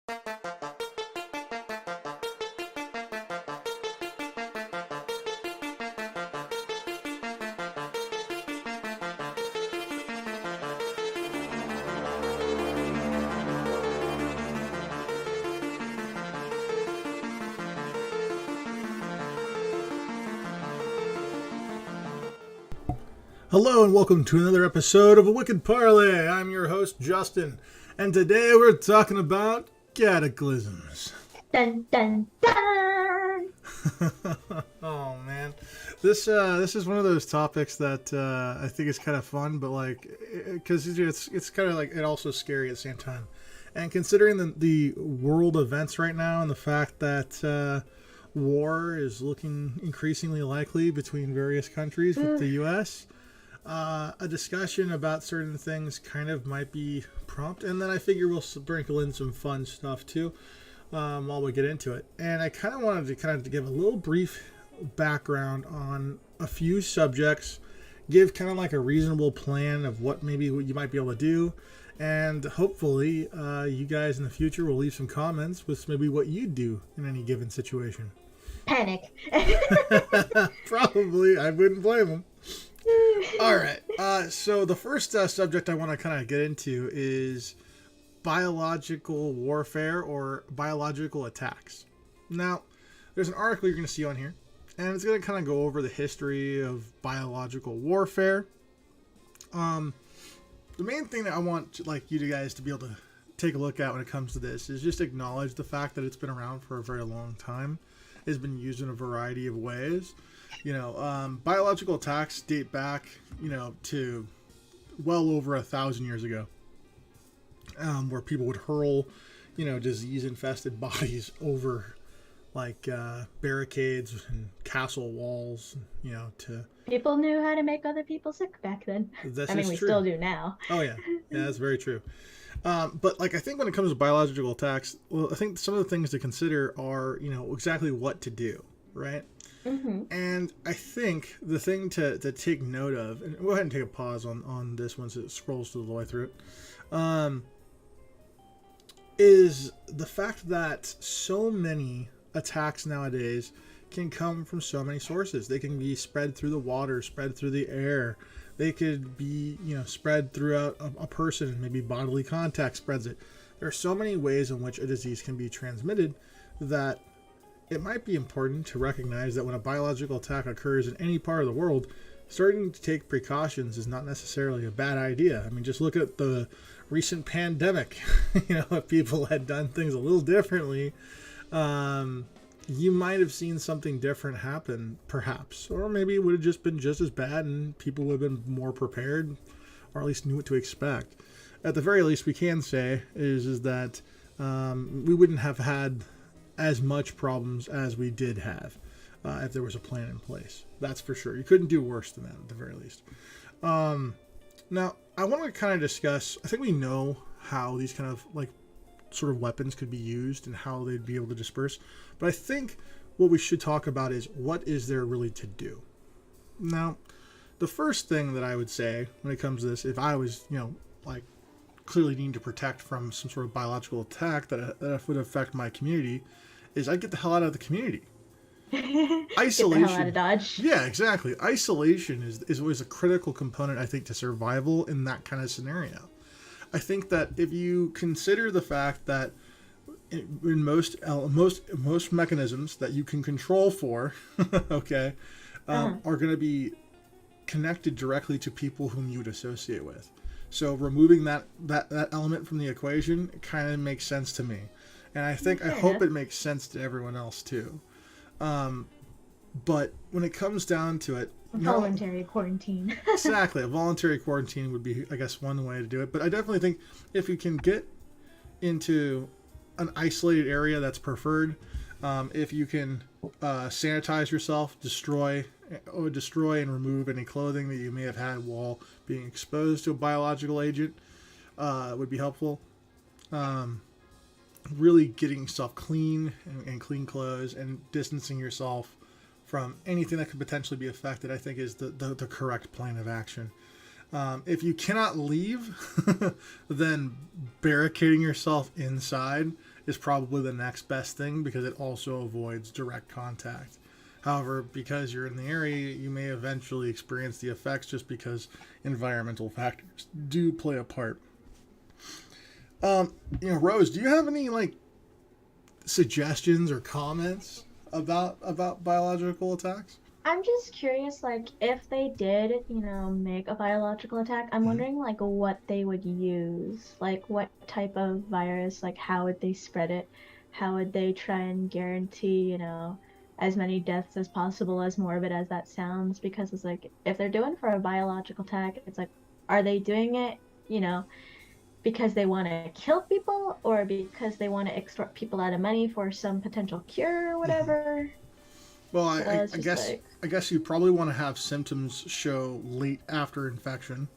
Hello and welcome to another episode of a Wicked Parley. I'm your host, Justin, and today we're talking about Cataclysms. Dun dun dun! Oh man, this is one of those topics that I think is kind of fun, but because it's kind of like it also scary at the same time. And considering the world events right now and the fact that war is looking increasingly likely between various countries with the U.S. A discussion about certain things kind of might be prompt, and then I figure we'll sprinkle in some fun stuff too while we get into it. And I kind of wanted to give a little brief background on a few subjects, give kind of like a reasonable plan of what you might be able to do, and hopefully you guys in the future will leave some comments with maybe what you'd do in any given situation. Panic. Probably, I wouldn't blame them. All right. So the first subject I want to kind of get into is biological warfare or biological attacks. Now, there's an article you're going to see on here, and it's going to kind of go over the history of biological warfare. The main thing that I want you guys to be able to take a look at when it comes to this is just acknowledge the fact that it's been around for a very long time. It's been used in a variety of ways. Biological attacks date back, to well over 1,000 years ago, where people would hurl, disease-infested bodies over, barricades and castle walls, People knew how to make other people sick back then. We still do now. Oh, yeah. Yeah, that's very true. But I think when it comes to biological attacks, well, I think some of the things to consider are, exactly what to do, right? Mm-hmm. And I think the thing to take note of, and go ahead and take a pause on this once it scrolls all the way through it, is the fact that so many attacks nowadays can come from so many sources. They can be spread through the water, spread through the air. They could be, spread throughout a person, maybe bodily contact spreads it. There are so many ways in which a disease can be transmitted that it might be important to recognize that when a biological attack occurs in any part of the world, starting to take precautions is not necessarily a bad idea. I mean, just look at the recent pandemic. If people had done things a little differently, you might have seen something different happen, perhaps. Or maybe it would have just been just as bad and people would have been more prepared, or at least knew what to expect. At the very least, we can say is that we wouldn't have had as much problems as we did have if there was a plan in place. That's for sure. You couldn't do worse than that at the very least. Now, I want to kind of discuss, I think we know how these kind of sort of weapons could be used and how they'd be able to disperse. But I think what we should talk about is what is there really to do? Now, the first thing that I would say when it comes to this, if I was, clearly needing to protect from some sort of biological attack that would affect my community, is I'd get the hell out of the community. Isolation. Get the hell out of Dodge. Yeah, exactly. Isolation is always a critical component, I think, to survival in that kind of scenario. I think that if you consider the fact that in most mechanisms that you can control for, okay, are going to be connected directly to people whom you would associate with. So removing that element from the equation kind of makes sense to me. And I hope it makes sense to everyone else too. But when it comes down to it, voluntary quarantine. Exactly. A voluntary quarantine would be, I guess, one way to do it. But I definitely think if you can get into an isolated area, that's preferred. If you can sanitize yourself, destroy and remove any clothing that you may have had while being exposed to a biological agent, would be helpful. Really getting yourself clean and clean clothes and distancing yourself from anything that could potentially be affected, I think is the correct plan of action. If you cannot leave, then barricading yourself inside is probably the next best thing because it also avoids direct contact. However, because you're in the area, you may eventually experience the effects just because environmental factors do play a part. Rose, do you have any suggestions or comments about biological attacks? I'm just curious, if they did, make a biological attack, I'm wondering, what they would use. What type of virus, how would they spread it? How would they try and guarantee, as many deaths as possible, as morbid as that sounds? Because it's if they're doing for a biological attack, it's are they doing it, because they want to kill people or because they want to extort people out of money for some potential cure or whatever? Well, I guess you probably want to have symptoms show late after infection.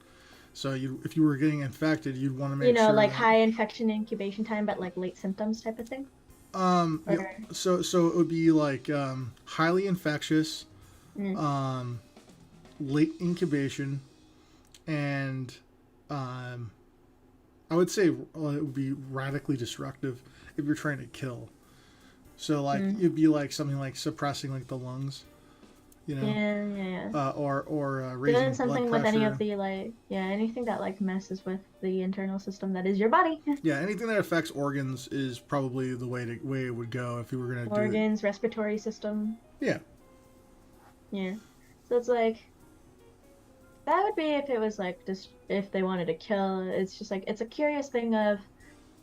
So if you were getting infected, you'd want to make sure high infection incubation time, but late symptoms type of thing. Yeah, so it would be highly infectious, late incubation, and I would say it would be radically destructive if you're trying to kill. So it'd be something suppressing the lungs, Yeah. Or doing raising something blood with pressure. any of the anything that messes with the internal system that is your body. Yeah, anything that affects organs is probably the way it would go if you were gonna do it. Organs, respiratory system. Yeah. Yeah. So it's that would be if it was just if they wanted to kill. It's just it's a curious thing of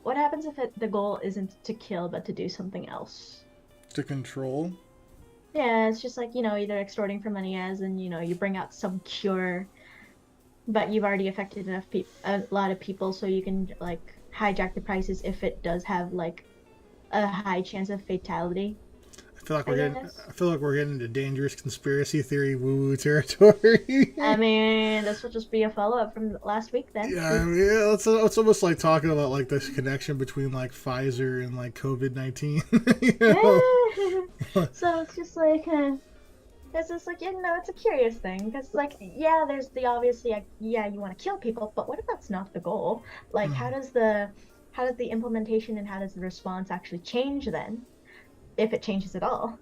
what happens if the goal isn't to kill but to do something else. To control. Yeah, it's just either extorting for money, as in you bring out some cure, but you've already affected a lot of people, so you can hijack the prices if it does have a high chance of fatality. I feel like we're getting into dangerous conspiracy theory woo-woo territory. I mean, this will just be a follow-up from last week then. Yeah, it's almost like talking about this connection between Pfizer and COVID-19. So it's just it's just it's a curious thing because there's the obviously you want to kill people, but what if that's not the goal? How does the implementation and how does the response actually change then? If it changes at all.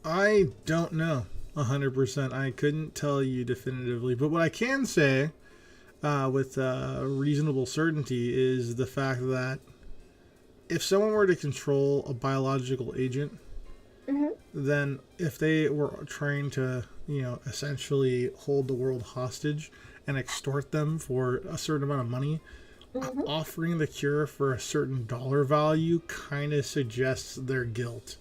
I don't know 100%. I couldn't tell you definitively. But what I can say with reasonable certainty is the fact that if someone were to control a biological agent, then if they were trying to, essentially hold the world hostage and extort them for a certain amount of money, offering the cure for a certain dollar value kind of suggests their guilt.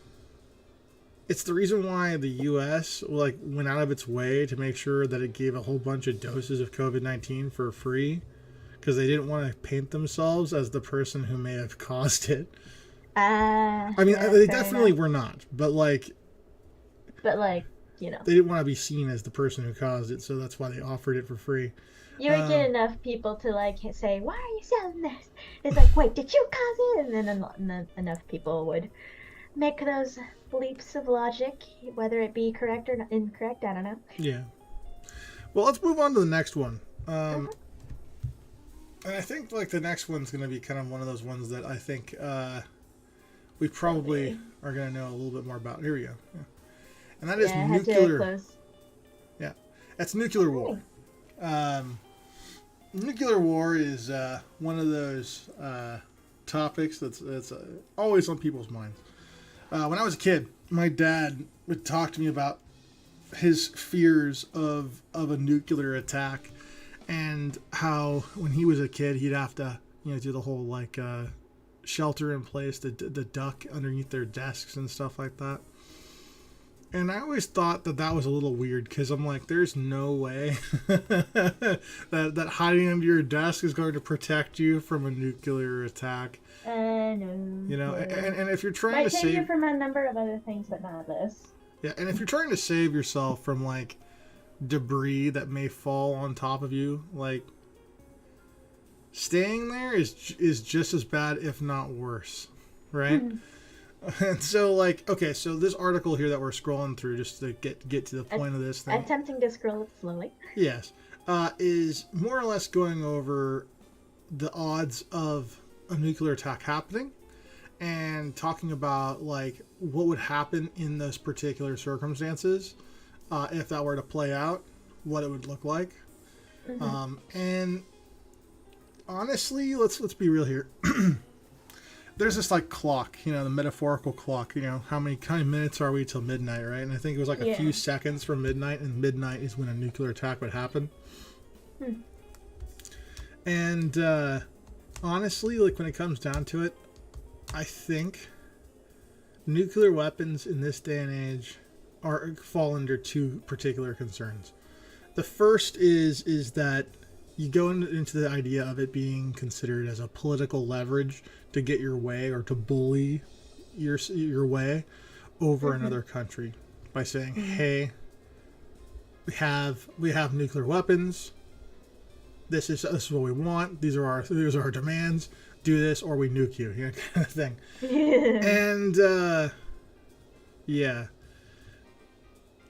It's the reason why the U.S. went out of its way to make sure that it gave a whole bunch of doses of COVID-19 for free, because they didn't want to paint themselves as the person who may have caused it. I mean, they definitely were not, but they didn't want to be seen as the person who caused it, so that's why they offered it for free. You would get enough people to say, "Why are you selling this?" It's wait, did you cause it? And then enough people would make those leaps of logic, whether it be correct or not, incorrect. I don't know. Yeah. Well, let's move on to the next one. And I think the next one's going to be kind of one of those ones that I think we probably are going to know a little bit more about. Here we go. Yeah. And that is nuclear. Yeah, that's nuclear war. Nuclear war is one of those topics that's always on people's minds. When I was a kid, my dad would talk to me about his fears of a nuclear attack, and how when he was a kid he'd have to do the whole shelter in place, the duck underneath their desks and stuff like that. And I always thought that was a little weird, because I'm there's no way that hiding under your desk is going to protect you from a nuclear attack. No. And if you're trying might to save you from a number of other things, but not this. Yeah, and if you're trying to save yourself from debris that may fall on top of you, staying there is just as bad, if not worse, right? And so okay, so this article here that we're scrolling through, just to get to the point of this thing, attempting to scroll it slowly, yes, is more or less going over the odds of a nuclear attack happening and talking about like what would happen in those particular circumstances if that were to play out, what it would look like. And honestly, let's be real here. There's this like clock, you know, the metaphorical clock, you know, how many kind of minutes are we till midnight, right? And I think it was like a few seconds from midnight, and midnight is when a nuclear attack would happen. And honestly, like when it comes down to it, I think nuclear weapons in this day and age fall under two particular concerns. The first is that you go into the idea of it being considered as a political leverage to get your way or to bully your way over another country by saying, "Hey, we have nuclear weapons. This is what we want. These are our demands. Do this or we nuke you," kind of thing. And yeah,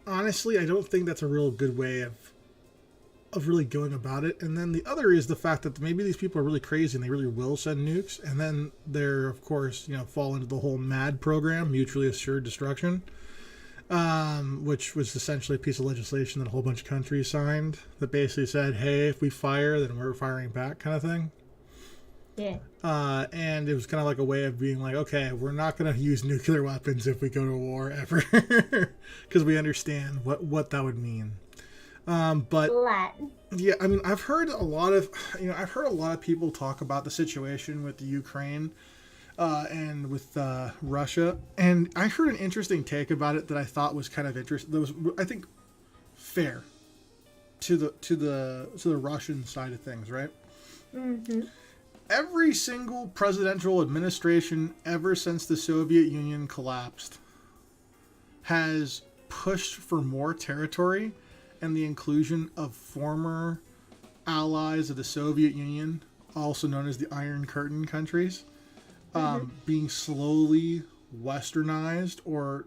honestly, I don't think that's a real good way of really going about it. And then the other is the fact that maybe these people are really crazy and they really will send nukes, and then they're, of course, fall into the whole MAD program, mutually assured destruction, which was essentially a piece of legislation that a whole bunch of countries signed that basically said, hey, if we fire, then we're firing back, kind of thing. Yeah. And it was kind of like a way of being like, okay, we're not going to use nuclear weapons if we go to war ever, because we understand what that would mean. But yeah, I mean, I've heard a lot of people talk about the situation with the Ukraine and with Russia, and I heard an interesting take about it that I thought was kind of interesting. That was, I think, fair to the Russian side of things, right? Every single presidential administration ever since the Soviet Union collapsed has pushed for more territory and the inclusion of former allies of the Soviet Union, also known as the Iron Curtain countries, being slowly westernized or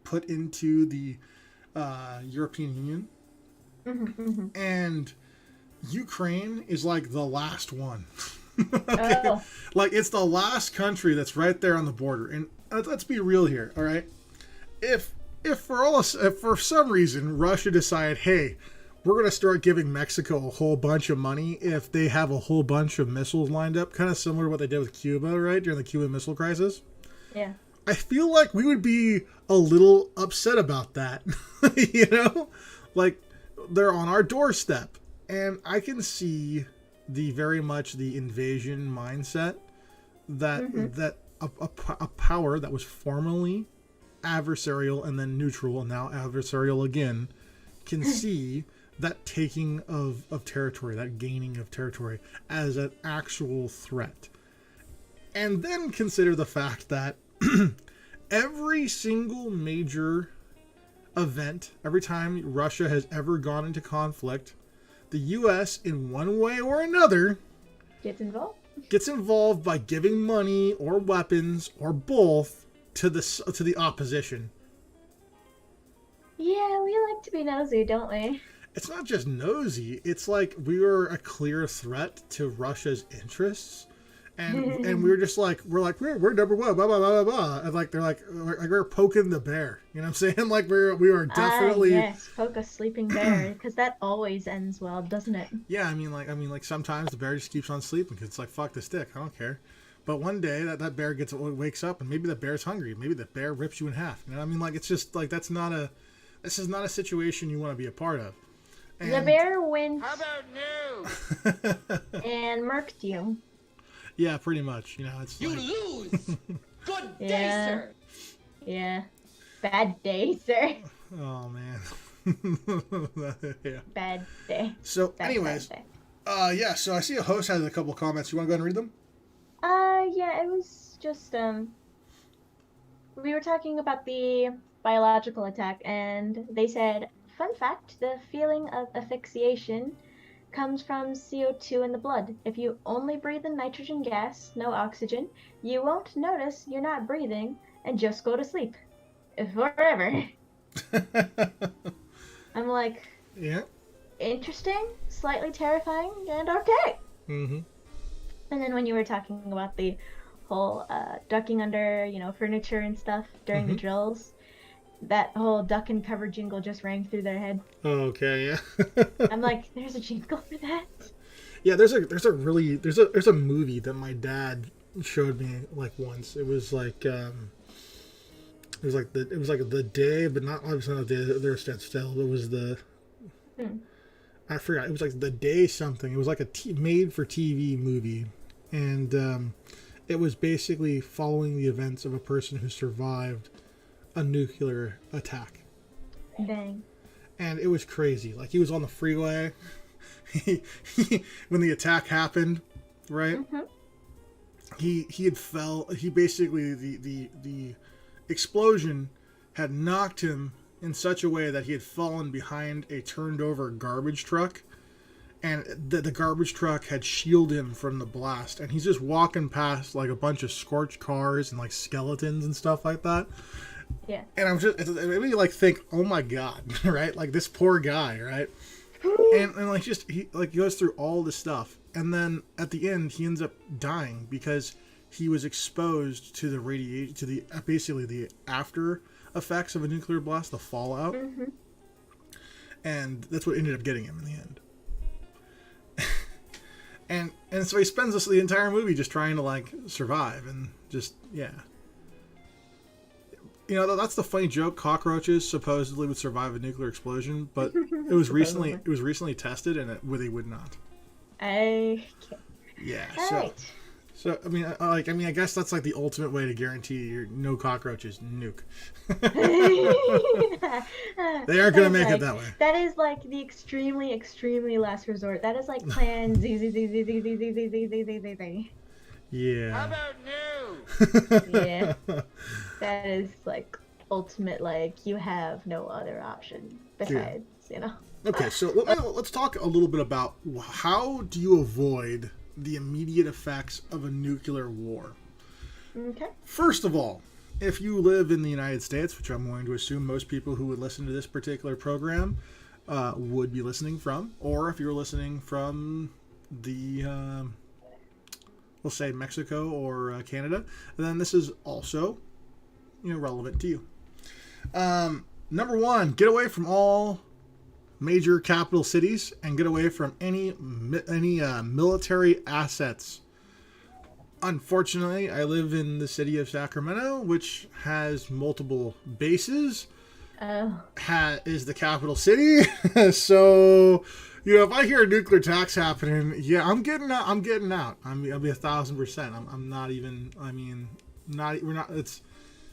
put into the European Union. And Ukraine is like the last one. Okay? Like, it's the last country that's right there on the border. And let's be real here, all right? If for some reason Russia decided, hey, we're going to start giving Mexico a whole bunch of money if they have a whole bunch of missiles lined up, kind of similar to what they did with Cuba, right, during the Cuban Missile Crisis. Yeah. I feel like we would be a little upset about that. Like, they're on our doorstep. And I can see very much the invasion mindset that a power that was formerly adversarial and then neutral and now adversarial again can see that taking of territory, that gaining of territory as an actual threat. And then consider the fact that every single major event, every time Russia has ever gone into conflict, the U.S. in one way or another gets involved by giving money or weapons or both to the opposition. Yeah, we like to be nosy, don't we? It's not just nosy. It's like we are a clear threat to Russia's interests, and we're just like we're number one, blah blah blah blah blah, and like they're like we're poking the bear. You know what I'm saying? Like we are definitely yes, poke a sleeping bear, because that always ends well, doesn't it? Yeah, I mean like sometimes the bear just keeps on sleeping because it's like, fuck the stick, I don't care. But one day that bear wakes up and maybe the bear's hungry. Maybe the bear rips you in half. You know what I mean? Like, it's just like this is not a situation you want to be a part of. And the bear wins. How about no? And murked you. Yeah, pretty much. It's You like, lose. Good day, sir. Yeah. Bad day, sir. oh man. Yeah. Bad day. So, Bad anyways, day. yeah. So I see a host has a couple of comments. You want to go ahead and read them? Yeah, it was just, we were talking about the biological attack, and they said, fun fact, the feeling of asphyxiation comes from CO2 in the blood. If you only breathe in nitrogen gas, no oxygen, you won't notice you're not breathing and just go to sleep. Forever. I'm like, yeah. Interesting, slightly terrifying, and okay. And then when you were talking about the whole ducking under, furniture and stuff during the drills, that whole duck and cover jingle just rang through their head. Oh, okay, yeah. I'm like, there's a jingle for that? Yeah, there's a movie that my dad showed me like once. It was like the day, but not obviously not the day they were stand still. It was the I forgot. It was like the day something. It was like a made for TV movie, and it was basically following the events of a person who survived a nuclear attack. Dang. And it was crazy. Like, he was on the freeway when the attack happened, right? He had fell. He basically the explosion had knocked him in such a way that he had fallen behind a turned over garbage truck, and the garbage truck had shielded him from the blast, and he's just walking past like a bunch of scorched cars and like skeletons and stuff like that. Yeah. And it made me like think, oh my god, right? Like, this poor guy, right? and like, just he goes through all this stuff, and then at the end he ends up dying because he was exposed to the radiation, to the basically the after effects of a nuclear blast, the fallout, and that's what ended up getting him in the end. and so he spends the entire movie just trying to like survive, and just that's the funny joke. Cockroaches supposedly would survive a nuclear explosion, but it was recently tested, and they would not. Okay. Yeah. All So I guess that's like the ultimate way to guarantee your no cockroaches, nuke. They aren't gonna make it that way. That is like the extremely, extremely last resort. That is like plan Z. Yeah. How about new? Yeah. That is like ultimate. Like, you have no other option besides, Okay, so let's talk a little bit about how do you avoid the immediate effects of a nuclear war. Okay. First of all, if you live in the United States, which I'm going to assume most people who would listen to this particular program would be listening from, or if you're listening from the, we'll say Mexico or Canada, then this is also, relevant to you. Number one, get away from all major capital cities and get away from any military assets. Unfortunately, I live in the city of Sacramento, which has multiple bases. Is the capital city. So, if I hear a nuclear attacks happening, I'm getting out. I'll be 1,000%. I'm not even. We're not. It's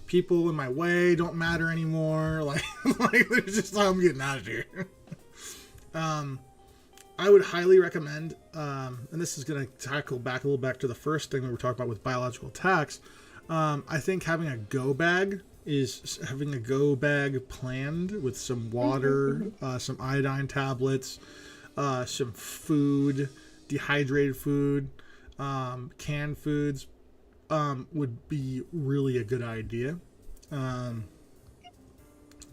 people in my way don't matter anymore. Like there's just, I'm getting out of here. I would highly recommend, and this is going to tackle back a little back to the first thing we were talking about with biological attacks. I think having a go bag planned with some water, some iodine tablets, some food, dehydrated food, canned foods, would be really a good idea.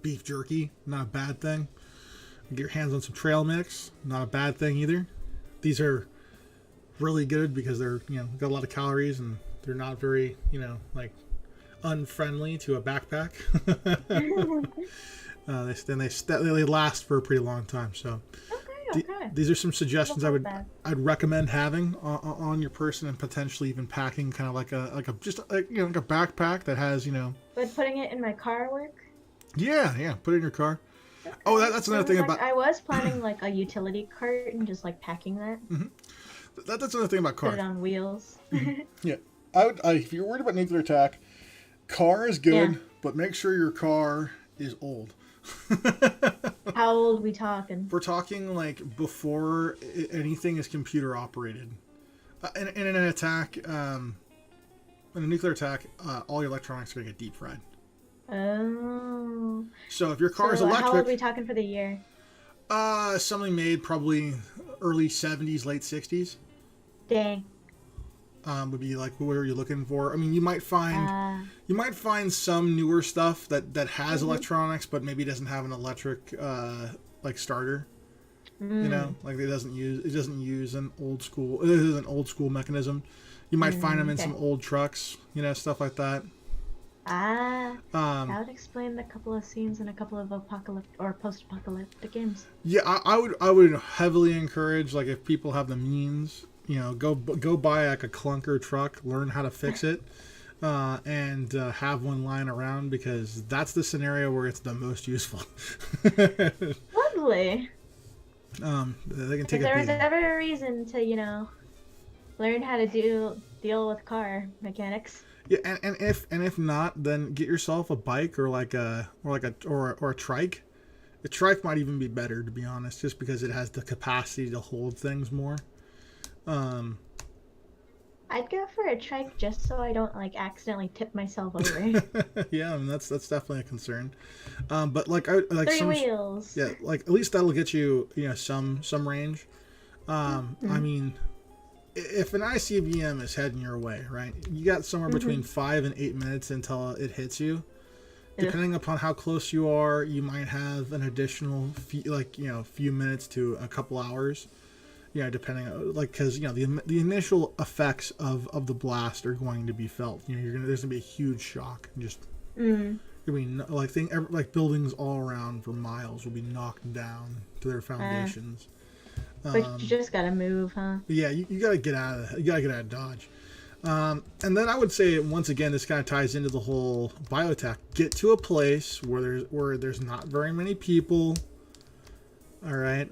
Beef jerky, not a bad thing. Get your hands on some trail mix, not a bad thing either. These are really good because they're, got a lot of calories, and they're not very, unfriendly to a backpack. They last for a pretty long time. So Okay. these are some suggestions I'd recommend having on your person, and potentially even packing kind of like a backpack that has, Would putting it in my car work? Yeah, put it in your car. Okay. Oh, that's another thing about. I was planning like a utility cart and just like packing that. That's another thing about car. Put it on wheels. Yeah, if you're worried about nuclear attack, car is good, but make sure your car is old. How old we talking? We're talking like before anything is computer operated. In an attack, in a nuclear attack, all your electronics are gonna get deep fried. Oh. So if your car is electric, how old are we talking for the year? Something made probably early 70s, late 60s. Dang. Would be like, what are you looking for? I mean, you might find some newer stuff that has electronics, but maybe doesn't have an electric like starter. You know, like it doesn't use an old school. It is an old school mechanism. You might find them in some old trucks. You know, stuff like that. That would explain a couple of scenes in a couple of apocalyptic or post-apocalyptic games. Yeah, I would heavily encourage, like, if people have the means, you know, go buy like a clunker truck, learn how to fix it, and have one lying around, because that's the scenario where it's the most useful. Lovely. They can take if there a was beating. ever a reason to, you know, learn how to deal with car mechanics. Yeah, and if not, then get yourself a bike or a trike. A trike might even be better, to be honest, just because it has the capacity to hold things more. I'd go for a trike just so I don't like accidentally tip myself over. Yeah, I mean, that's definitely a concern. But like Three wheels. Yeah, like at least that'll get you, you know, some range. I mean, if an ICBM is heading your way, right, you got somewhere between 5 and 8 minutes until it hits you. Depending upon how close you are, you might have an additional few minutes to a couple hours. You know, depending on, like, because, you know, the initial effects of the blast are going to be felt. You know, there's gonna be a huge shock. Just like buildings all around for miles will be knocked down to their foundations. But you just gotta move, huh? Yeah, you gotta get out of Dodge. And then I would say, once again, this kind of ties into the whole bioattack. Get to a place where there's not very many people. All right.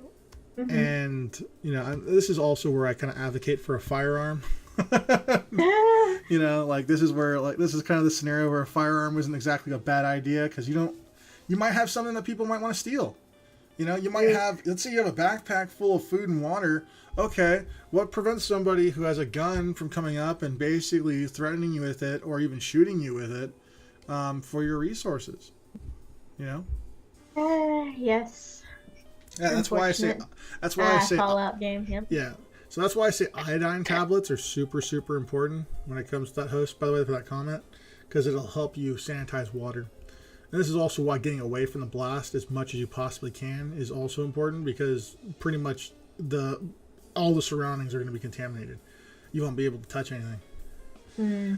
And, you know, this is also where I kind of advocate for a firearm. You know, like, this is kind of the scenario where a firearm isn't exactly a bad idea, because you might have something that people might want to steal. You know, you might have, let's say you have a backpack full of food and water. Okay, what prevents somebody who has a gun from coming up and basically threatening you with it, or even shooting you with it, for your resources? You know? Yes. Yeah, that's why I say Fallout game. Yep. Yeah. So that's why I say iodine tablets are super, super important when it comes to that host, by the way, for that comment, because it'll help you sanitize water. And this is also why getting away from the blast as much as you possibly can is also important, because pretty much all the surroundings are going to be contaminated. You won't be able to touch anything.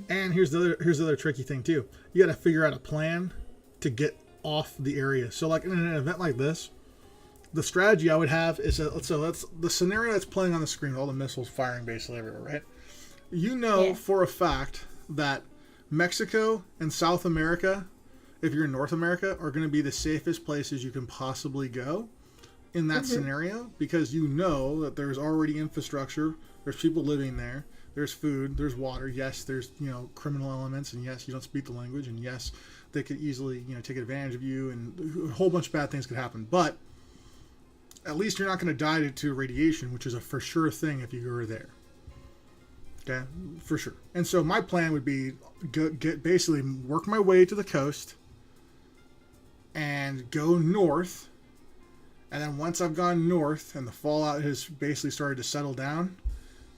And here's the other tricky thing too. You got to figure out a plan to get off the area. So, like, in an event like this, the strategy I would have is that's the scenario that's playing on the screen, all the missiles firing basically everywhere, right? You know for a fact that Mexico and South America, if you're in North America, are going to be the safest places you can possibly go in that scenario, because you know that there's already infrastructure, there's people living there, there's food, there's water. Yes, there's, you know, criminal elements, and yes, you don't speak the language, and yes, they could easily, you know, take advantage of you, and a whole bunch of bad things could happen. But at least you're not going to die to radiation, which is a for sure thing if you were there. Okay, for sure. And so my plan would be basically work my way to the coast and go north. And then once I've gone north and the fallout has basically started to settle down,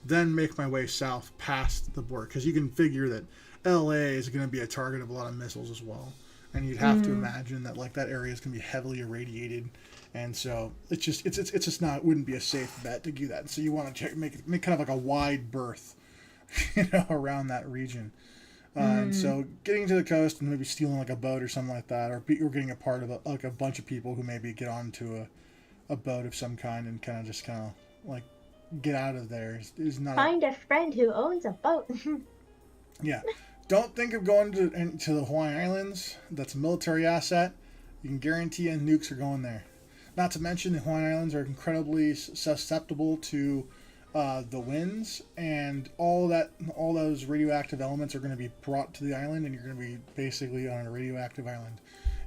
then make my way south past the border. Because you can figure that LA is going to be a target of a lot of missiles as well. And you'd have to imagine that, like, that area is going to be heavily irradiated. And so it's just not, it wouldn't be a safe bet to do that. So you want to make kind of like a wide berth, you know, around that region. And so getting to the coast and maybe stealing like a boat or something like that, or getting a part of a bunch of people who maybe get onto a boat of some kind and kind of like get out of there is not. Find a friend who owns a boat. Yeah. Don't think of going to the Hawaiian Islands. That's a military asset. You can guarantee you nukes are going there. Not to mention the Hawaiian Islands are incredibly susceptible to the winds, and all those radioactive elements are going to be brought to the island, and you're going to be basically on a radioactive island.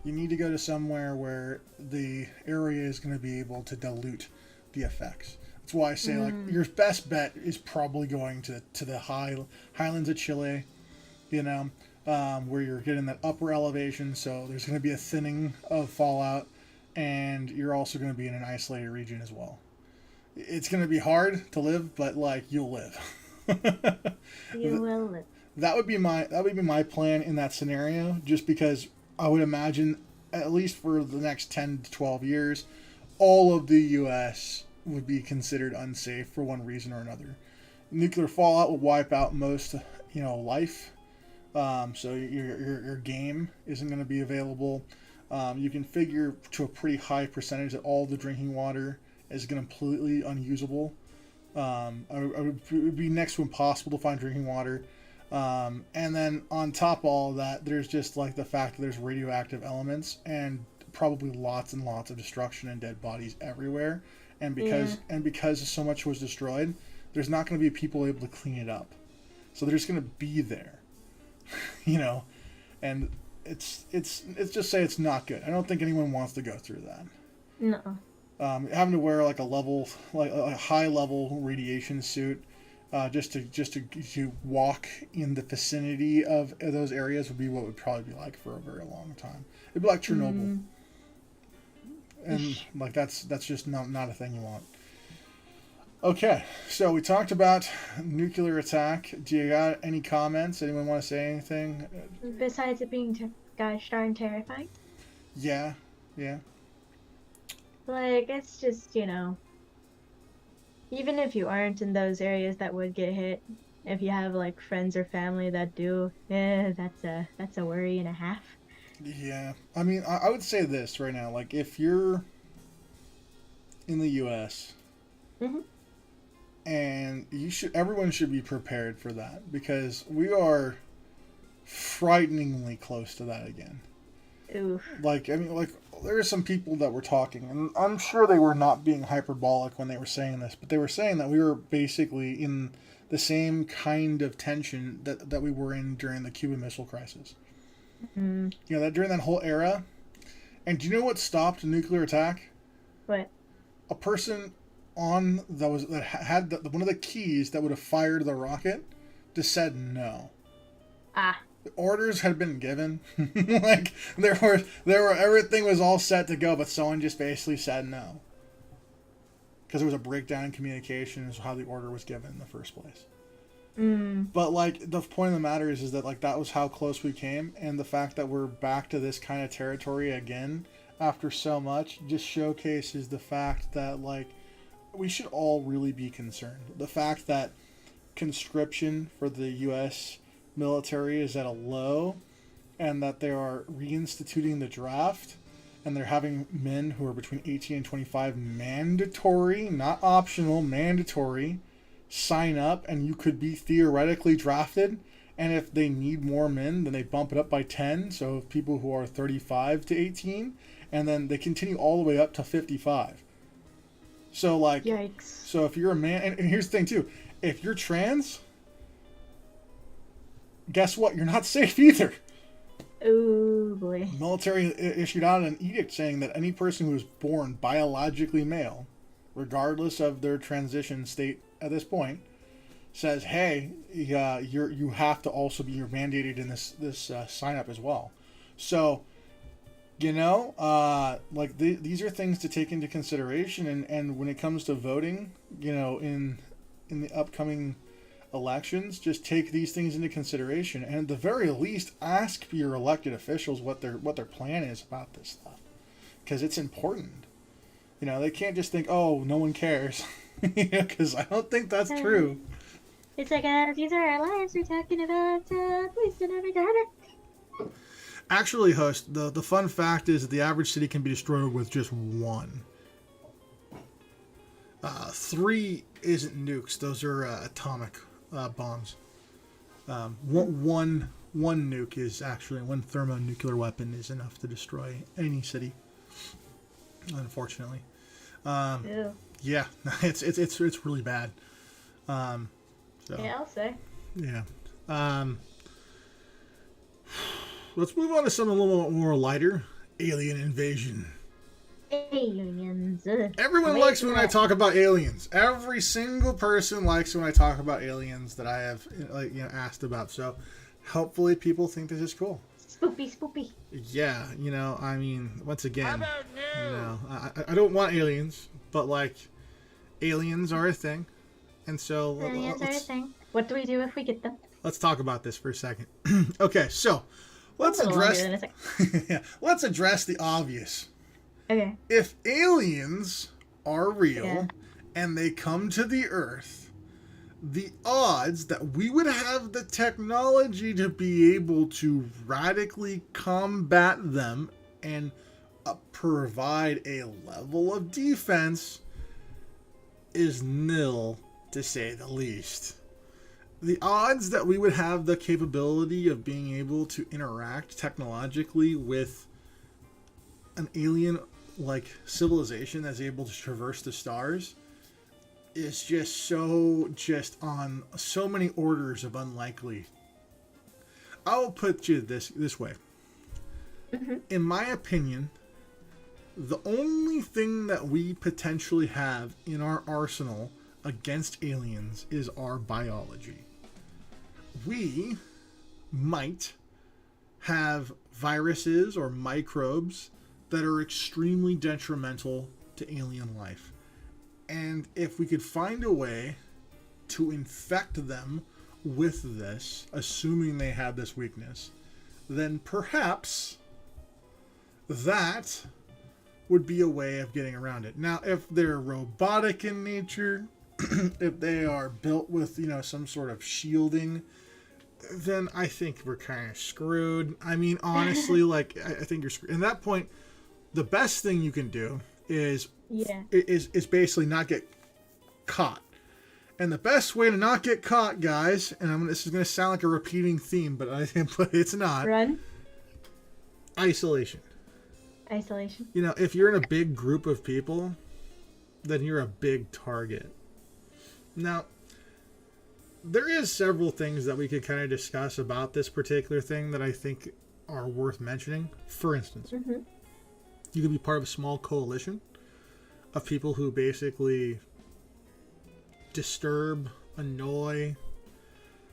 You need to go to somewhere where the area is going to be able to dilute the effects. That's why I say, like, your best bet is probably going to the highlands of Chile, you know, where you're getting that upper elevation, so there's going to be a thinning of fallout, and you're also going to be in an isolated region as well. It's going to be hard to live, but, like, you'll live. You will live. That would be my plan in that scenario, just because I would imagine, at least for the next 10 to 12 years, all of the U.S. would be considered unsafe for one reason or another. Nuclear fallout will wipe out most, life. So your game isn't going to be available. You can figure to a pretty high percentage that all the drinking water is completely unusable. It would be next to impossible to find drinking water. And then on top of all of that, there's just like the fact that there's radioactive elements and probably lots and lots of destruction and dead bodies everywhere. And because so much was destroyed, there's not going to be people able to clean it up. So they're just going to be there, and it's just say it's not good. I don't think anyone wants to go through that. No. Having to wear like a high level radiation suit, just to walk in the vicinity of those areas would be what would probably be like for a very long time. It'd be like Chernobyl, and like that's just not a thing you want. Okay, so we talked about nuclear attack. Do you got any comments? Anyone want to say anything? Besides it being gosh darn terrifying. Yeah. Like, it's just, even if you aren't in those areas that would get hit, if you have, like, friends or family that do, that's a worry and a half. Yeah. I mean, I would say this right now. Like, if you're in the U.S., and everyone should be prepared for that, because we are frighteningly close to that again. Oof. Like, I mean, like, there are some people that were talking, and I'm sure they were not being hyperbolic when they were saying this, but they were saying that we were basically in the same kind of tension that we were in during the Cuban Missile Crisis. That during that whole era. And do you know what stopped a nuclear attack? What? A person that had one of the keys that would have fired the rocket just said no. The orders had been given. Like there were everything was all set to go, but someone just basically said no. Because there was a breakdown in communication is how the order was given in the first place. But like the point of the matter is that like that was how close we came, and the fact that we're back to this kind of territory again after so much just showcases the fact that like we should all really be concerned. The fact that conscription for the U.S. military is at a low, and that they are reinstituting the draft, and they're having men who are between 18 and 25 mandatory, not optional, mandatory, sign up, and you could be theoretically drafted. And if they need more men, then they bump it up by 10. So people who are 35 to 18, and then they continue all the way up to 55. So like, yikes. So if you're a man, and here's the thing too, if you're trans, guess what? You're not safe either. Oh boy. Military issued out an edict saying that any person who is born biologically male, regardless of their transition state at this point, says, hey, you have to also be mandated in this sign up as well. So, like these are things to take into consideration, and when it comes to voting, in the upcoming elections, just take these things into consideration, and at the very least ask your elected officials what their plan is about this stuff, because it's important. They can't just think, oh, no one cares, because I don't think that's true. It's like, these are our lives we're talking about, please do not regard it. Actually, host, the fun fact is that the average city can be destroyed with just one. 3 isn't nukes; those are atomic bombs. One nuke is actually one thermonuclear weapon is enough to destroy any city. Unfortunately, yeah, it's really bad. So, yeah, I'll say. Yeah. Let's move on to something a little more lighter. Alien invasion. Aliens. Everyone likes when I talk about aliens. Every single person likes when I talk about aliens that I have asked about. So hopefully people think this is cool. Spoopy. Yeah, I mean, once again, How about I don't want aliens, but like aliens are a thing. And so Aliens are a thing. What do we do if we get them? Let's talk about this for a second. Okay, so let's address the obvious. Okay. If aliens are real and they come to the Earth, the odds that we would have the technology to be able to radically combat them and provide a level of defense is nil, to say the least. The odds that we would have the capability of being able to interact technologically with an alien like civilization that's able to traverse the stars is just on so many orders of unlikely. I'll put you this way. In my opinion, the only thing that we potentially have in our arsenal against aliens is our biology. We might have viruses or microbes that are extremely detrimental to alien life. And if we could find a way to infect them with this, assuming they have this weakness, then perhaps that would be a way of getting around it. Now, if they're robotic in nature, if they are built with, some sort of shielding, then I think we're kind of screwed. I mean, honestly, I think you're screwed. At that point, the best thing you can do is basically not get caught. And the best way to not get caught, guys, and this is going to sound like a repeating theme, but it's not. Run. Isolation. If you're in a big group of people, then you're a big target. Now, there is several things that we could kind of discuss about this particular thing that I think are worth mentioning. For instance, you could be part of a small coalition of people who basically disturb, annoy,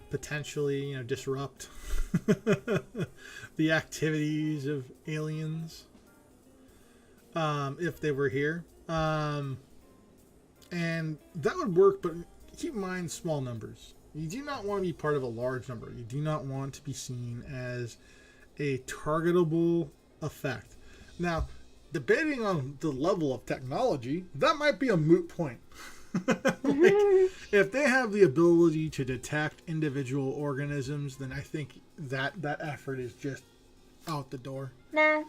potentially, disrupt the activities of aliens if they were here. And that would work, but keep in mind small numbers. You do not want to be part of a large number. You do not want to be seen as a targetable effect. Now, debating on the level of technology, that might be a moot point. If they have the ability to detect individual organisms, then I think that effort is just out the door. Nah,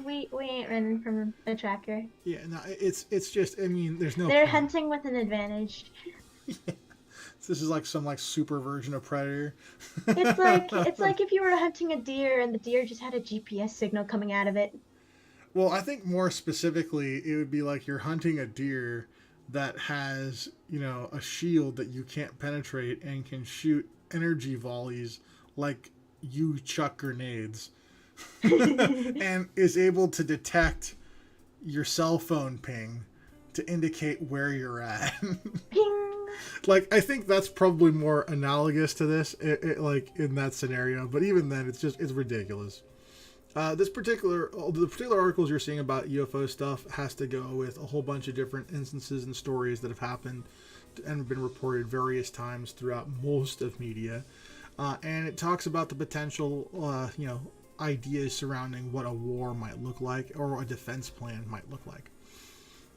we ain't running from a tracker. Yeah, no, it's just, there's no They're point. hunting with an advantage. Yeah. This is like some super version of Predator. It's like if you were hunting a deer and the deer just had a GPS signal coming out of it. Well, I think more specifically, it would be like you're hunting a deer that has, a shield that you can't penetrate and can shoot energy volleys like you chuck grenades. And is able to detect your cell phone ping to indicate where you're at. Ping! I think that's probably more analogous to this, in that scenario. But even then, it's ridiculous. The particular articles you're seeing about UFO stuff has to go with a whole bunch of different instances and stories that have happened and have been reported various times throughout most of media. And it talks about the potential, ideas surrounding what a war might look like or a defense plan might look like.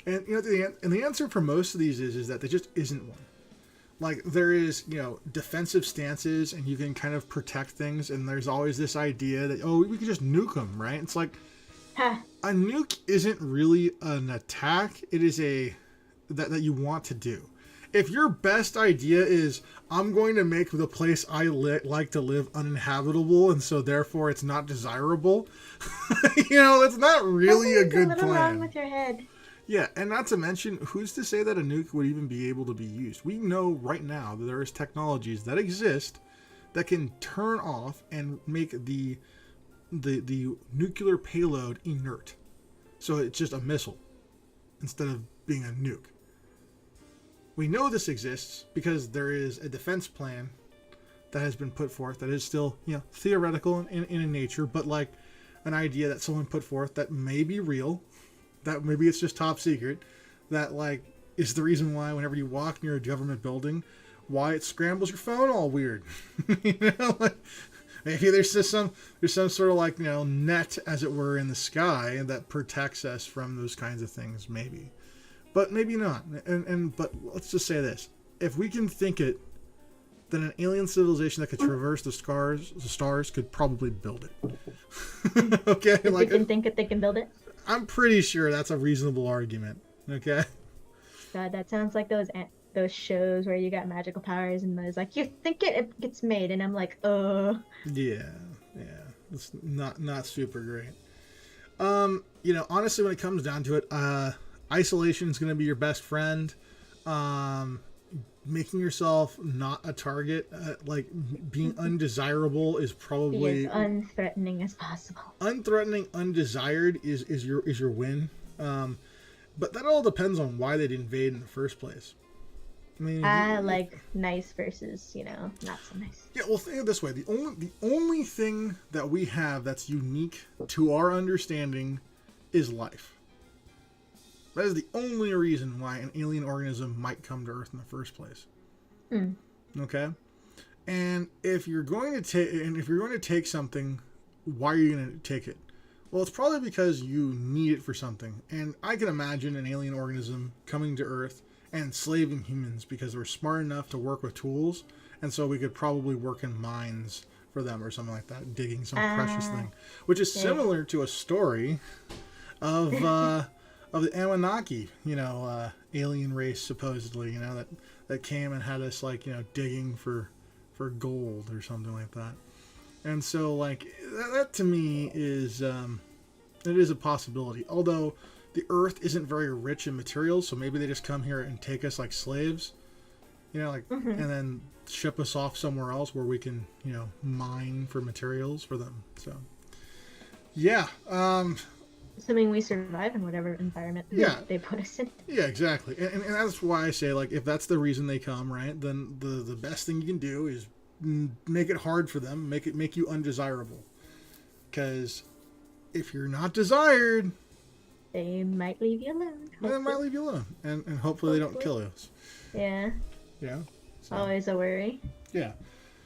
And the answer for most of these is that there just isn't one. There is, defensive stances and you can kind of protect things, and there's always this idea that, we could just nuke them, right? It's like, a nuke isn't really an attack. It is that you want to do. If your best idea is, I'm going to make the place I like to live uninhabitable, and so therefore it's not desirable, it's not really a good plan. What's wrong with your head? Yeah, and not to mention, who's to say that a nuke would even be able to be used? We know right now that there is technologies that exist that can turn off and make the nuclear payload inert. So it's just a missile instead of being a nuke. We know this exists because there is a defense plan that has been put forth that is still, theoretical in nature, but an idea that someone put forth that may be real, that maybe it's just top secret, that is the reason why whenever you walk near a government building, why it scrambles your phone all weird. Maybe there's just some sort of net, as it were, in the sky that protects us from those kinds of things, maybe. But maybe not. But let's just say this: if we can think it, then an alien civilization that could traverse the stars could probably build it. Okay, If they can think it, they can build it. I'm pretty sure that's a reasonable argument. Okay. God, that sounds like those shows where you got magical powers and there's like, you think it gets made, and I'm like, Yeah, it's not super great. Honestly, when it comes down to it, isolation is going to be your best friend. Making yourself not a target, like being undesirable, is probably be as unthreatening as possible. Unthreatening, undesired is your win. But that all depends on why they'd invade in the first place. I mean, like nice versus, not so nice. Yeah, well, think of it this way: the only thing that we have that's unique to our understanding is life. That is the only reason why an alien organism might come to Earth in the first place. Okay, and if you're going to take something, why are you going to take it? Well, it's probably because you need it for something. And I can imagine an alien organism coming to Earth and enslaving humans because we're smart enough to work with tools, and so we could probably work in mines for them or something like that, digging some precious thing, which is similar to a story of the Anunnaki, alien race supposedly, that came and had us digging for gold or something like that. And so that to me is it is a possibility. Although the Earth isn't very rich in materials, so maybe they just come here and take us like slaves, and then ship us off somewhere else where we can, mine for materials for them. So, yeah. Assuming we survive in whatever environment they put us in. Yeah, exactly. And that's why I say, if that's the reason they come, right, then the best thing you can do is make it hard for them, make you undesirable. Because if you're not desired, they might leave you alone. They might leave you alone, and hopefully they don't kill us. Yeah. Yeah. So. Always a worry. Yeah.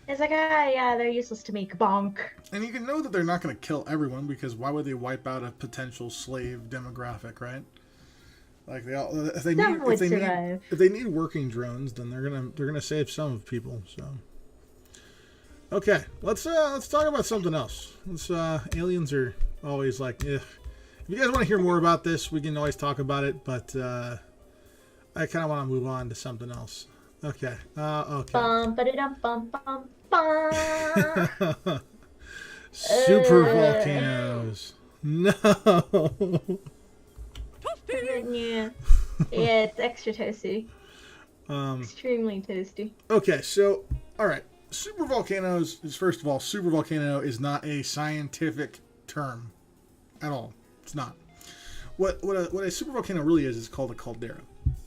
It's like, they're useless to me. Kabonk. And you can know that they're not going to kill everyone, because why would they wipe out a potential slave demographic, right? Like if they need working drones, then they're gonna save some people. So. Okay, let's talk about something else. Aliens are always like, if you guys want to hear more about this, we can always talk about it, but I kind of want to move on to something else. Okay. Okay. Super volcanoes. No. Yeah, it's extra toasty. Extremely toasty. Okay, so all right. Super volcanoes is, first of all, super volcano is not a scientific term at all. It's not. What a super volcano really is called a caldera.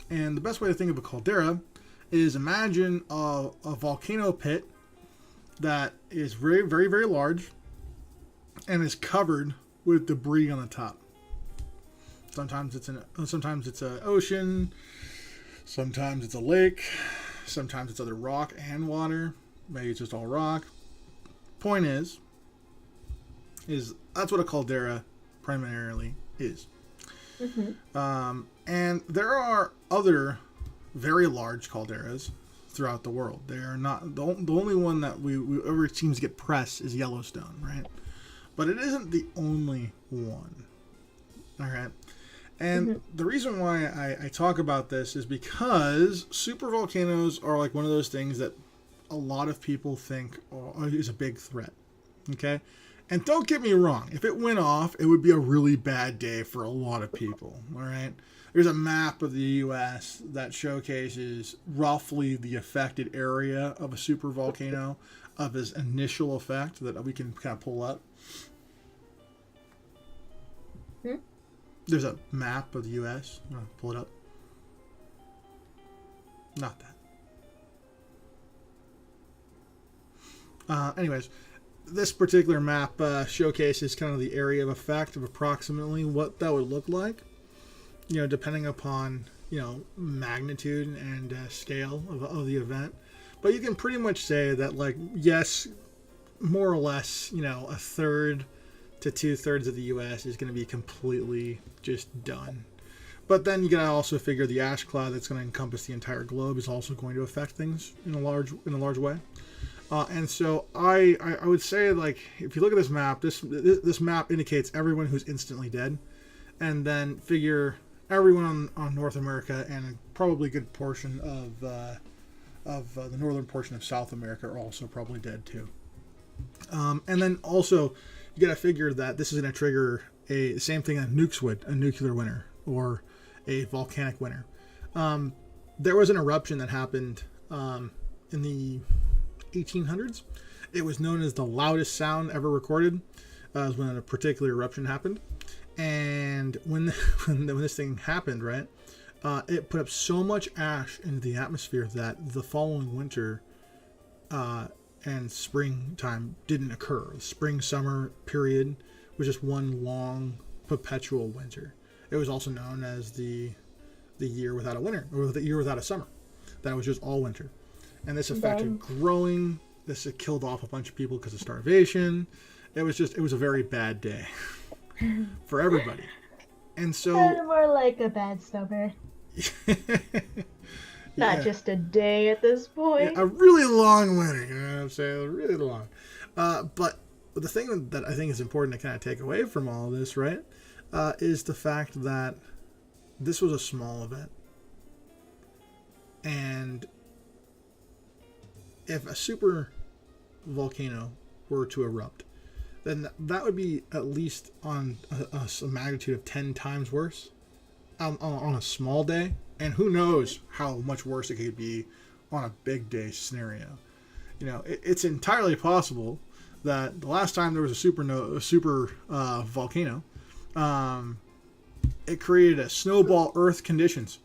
And the best way to think of a caldera is imagine a volcano pit that is very, very, very large and is covered with debris on the top. Sometimes it's an ocean, sometimes it's a lake, sometimes it's other rock and water. Maybe it's just all rock. Point is that's what a caldera primarily is. And there are other very large calderas throughout the world. They are not the only one that we ever seems to get press is Yellowstone, right? But it isn't the only one. All right. And the reason why I talk about this is because super volcanoes are like one of those things that a lot of people think is a big threat. Okay? And don't get me wrong, if it went off, it would be a really bad day for a lot of people. All right? There's a map of the U.S. that showcases roughly the affected area of a super volcano, of its initial effect that we can kind of pull up. There's a map of the U.S. You want to pull it up? Not that. Anyways, this particular map showcases kind of the area of effect of approximately what that would look like, depending upon, magnitude and scale of the event. But you can pretty much say that, yes, more or less, a third to 2/3 of the U.S. is going to be completely just done. But then you gotta also figure the ash cloud that's going to encompass the entire globe is also going to affect things in a large way. And so I would say, like, if you look at this map, this map indicates everyone who's instantly dead, and then figure everyone on North America and probably a good portion of the northern portion of South America are also probably dead too. And then also you got to figure that this is going to trigger the same thing that nukes would, a nuclear winter or a volcanic winter. There was an eruption that happened in the 1800s. It was known as the loudest sound ever recorded. Was when a particular eruption happened, and when this thing happened, right, it put up so much ash into the atmosphere that the following winter and springtime didn't occur. The spring-summer period was just one long perpetual winter. It was also known as the year without a winter, or the year without a summer. That was just all winter. And this affected growing. This killed off a bunch of people because of starvation. It was a very bad day for everybody. And so... more like a bad summer. Not just a day at this point. Yeah, a really long winter, you know what I'm saying? Really long. But the thing that I think is important to kind of take away from all of this, right, is the fact that this was a small event. And if a super volcano were to erupt, then that would be at least on a magnitude of 10 times worse on a small day. And who knows how much worse it could be on a big day scenario. You know, it's entirely possible that the last time there was a super volcano, it created a snowball Earth conditions.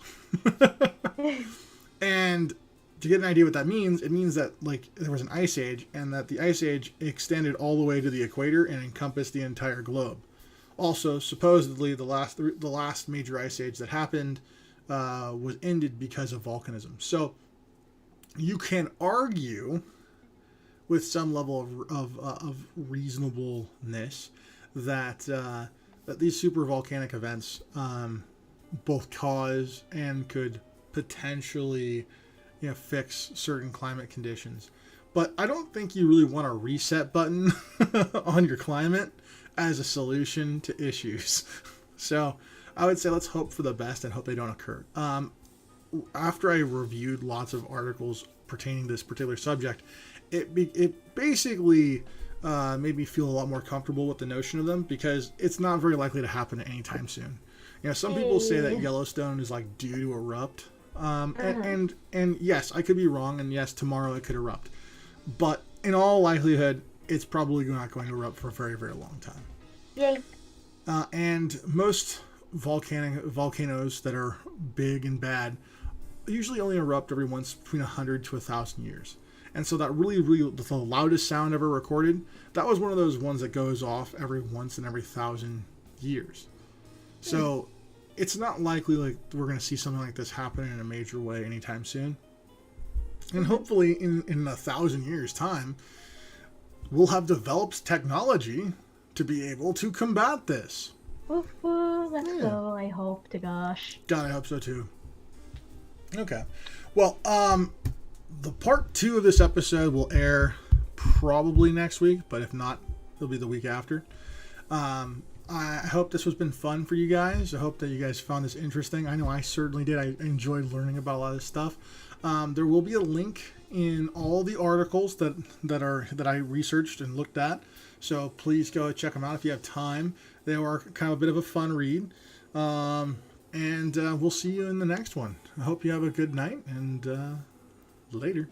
And to get an idea what that means, it means that, like, there was an ice age, and that the ice age extended all the way to the equator and encompassed the entire globe. Also, supposedly, the last major ice age that happened was ended because of volcanism. So you can argue with some level of reasonableness that that these super volcanic events both cause and could potentially, you know, fix certain climate conditions. But I don't think you really want a reset button on your climate as a solution to issues. So I would say let's hope for the best and hope they don't occur. After I reviewed lots of articles pertaining to this particular subject, it basically made me feel a lot more comfortable with the notion of them, because it's not very likely to happen anytime soon. You know, some people say that Yellowstone is like due to erupt. And yes, I could be wrong, and yes, tomorrow it could erupt. But in all likelihood, it's probably not going to erupt for a very, very long time. Yay. And most volcanoes that are big and bad usually only erupt every once between 100 to 1,000 years. And so that really, the loudest sound ever recorded, that was one of those ones that goes off every once in every 1,000 years. So it's not likely like we're going to see something like this happen in a major way anytime soon. And hopefully in 1,000 years' time, we'll have developed technology to be able to combat this. Woo-hoo, let's go, I hope to gosh. God, I hope so too. Okay. Well, the part 2 of this episode will air probably next week, but if not, it'll be the week after. I hope this has been fun for you guys. I hope that you guys found this interesting. I know I certainly did. I enjoyed learning about a lot of this stuff. There will be a link in all the articles that I researched and looked at. So please go check them out if you have time. They are kind of a bit of a fun read. And we'll see you in the next one. I hope you have a good night, and later.